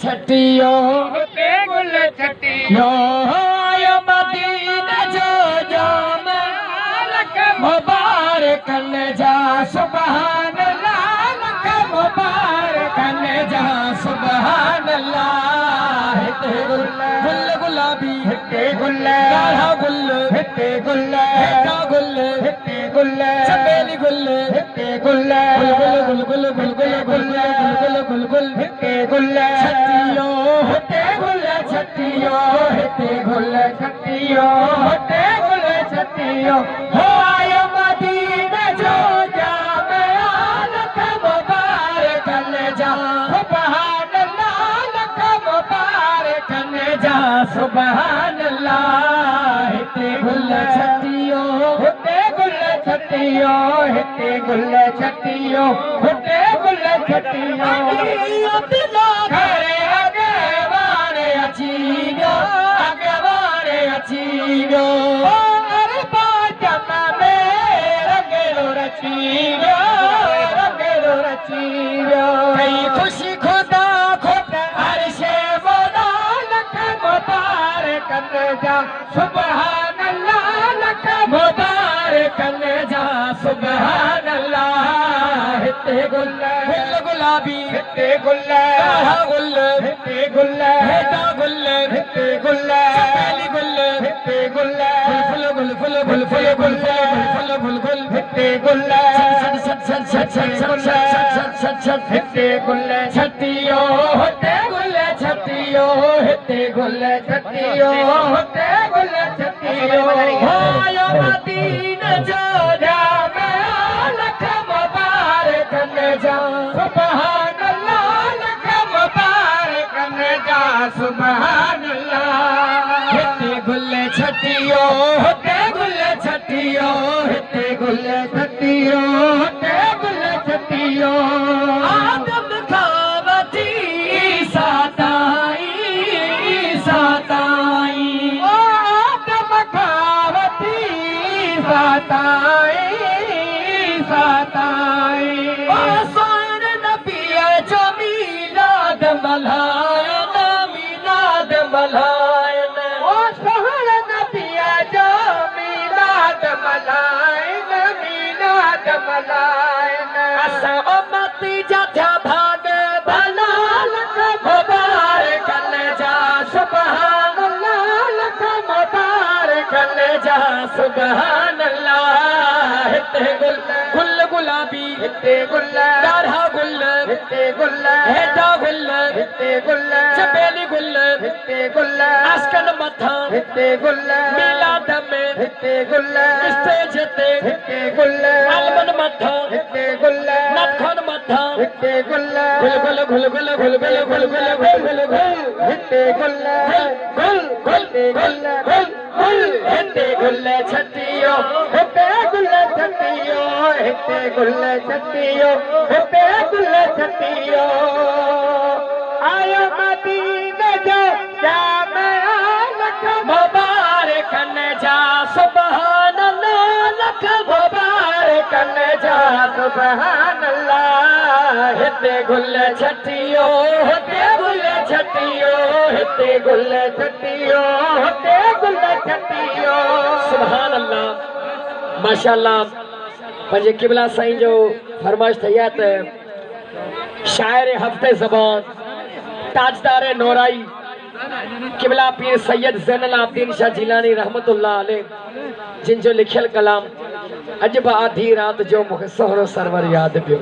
छटियो हुते गुल छटियो आयो मदीने जो जाम लख मुबारकन जा सुभान अल्लाह लख मुबारकन जा सुभान अल्लाह हिते गुल गुलाबी हिते गुल गाढ़ा गुल हिते गुल हेठा गुल हिते गुल चमेली गुल हिते गुल गुल गुल गुल गुल गुल गुल गुल गुल हिते गुल छटियो हिते गुल छटियो हिते गुल छटियो हिते गुल छटियो हो आयो मदीने जो जाम लख मुबारकन जा सुभान अल्लाह लख मुबारकन जा सुभान अल्लाह हिते गुल छटियो हिते गुल छटियो हिते गुल छटियो हिते गुल छटियो दिलो घरे अगवारे अची गयो अगवारे अची गयो अरे पाजम में रंगेलो रची गयो रंगेलो रची गयो कई खुशी खुदा खुद हर शे बोला लख मुबारकन जा सुभान अल्लाह लख मुबारकन जा सुभान अल्लाह हिते गुल गुलाबी हिते गुल गाढ़ा गुल हिते गुल हेठा गुल हिते गुल चमेली गुल हिते गुल गुल गुल गुल गुल गुल गुल गुल गुल हिते गुल हिते गुल छटियो हिते गुल छटियो हिते गुल छटियो हिते गुल छटियो आयो मदीने जो जाम लख मुबारकन जा सुभान अल्लाह लख मुबारकन जा सुभान अल्लाह हिते गुल छटियो हिते गुल छटियो हिते गुल छटियो हिते गुल छटियो आदम खां वठी ईसा ताईं आदम खां वठी ईसा ताईं सोन नबीअ जो मीलाद मल्हायन मीलाद मल्हायन सोन नबीअ जो मीलाद मल्हायन मीलाद मल्हायन असां उम्मती जा थिया भाग भला लख मुबारकन जा सुभान अल्लाह लख मुबारकन जा सुभान अल्लाह हिते गुल गुल गुलाबी हिते गुल गाढ़ा गुल हिते गुल हेठा गुल हिते गुल चमेली गुल हिते गुल आस्कन मथा हिते गुल मीलाद में हिते गुल स्टेज ते हिते गुल आलमन मथा हिते गुल नथखन मथा हिते गुल गुल गुल गुल गुल गुल गुल गुल गुल गुल गुल हिते गुल गुल गुल गुल गुल गुल हिते गुल छटियो हिते गुल छटियो हिते गुल छटियो हिते गुल छटियो आयो मदीने जो जाम लख मुबारकन जा सुभान अल्लाह लख मुबारकन जा सुभान अल्लाह हिते गुल छटियो हिते गुल छटियो हिते गुल छटियो हिते गुल छटियो सुभान अल्लाह माशाअल्लाह पंहिंजे क़िबला साईं जो फरमाइश थी आहे त शाइर हफ़्ते ज़बान ताजदार नौराई क़िबला पीर सैयद ज़ैनुल आबिदीन शाह जिलानी रहमतुल्लाह अलैह जिन जो लिखियल कलाम अॼु बि आधी रात जो मूंखे सोहरो सरवर यादि पियो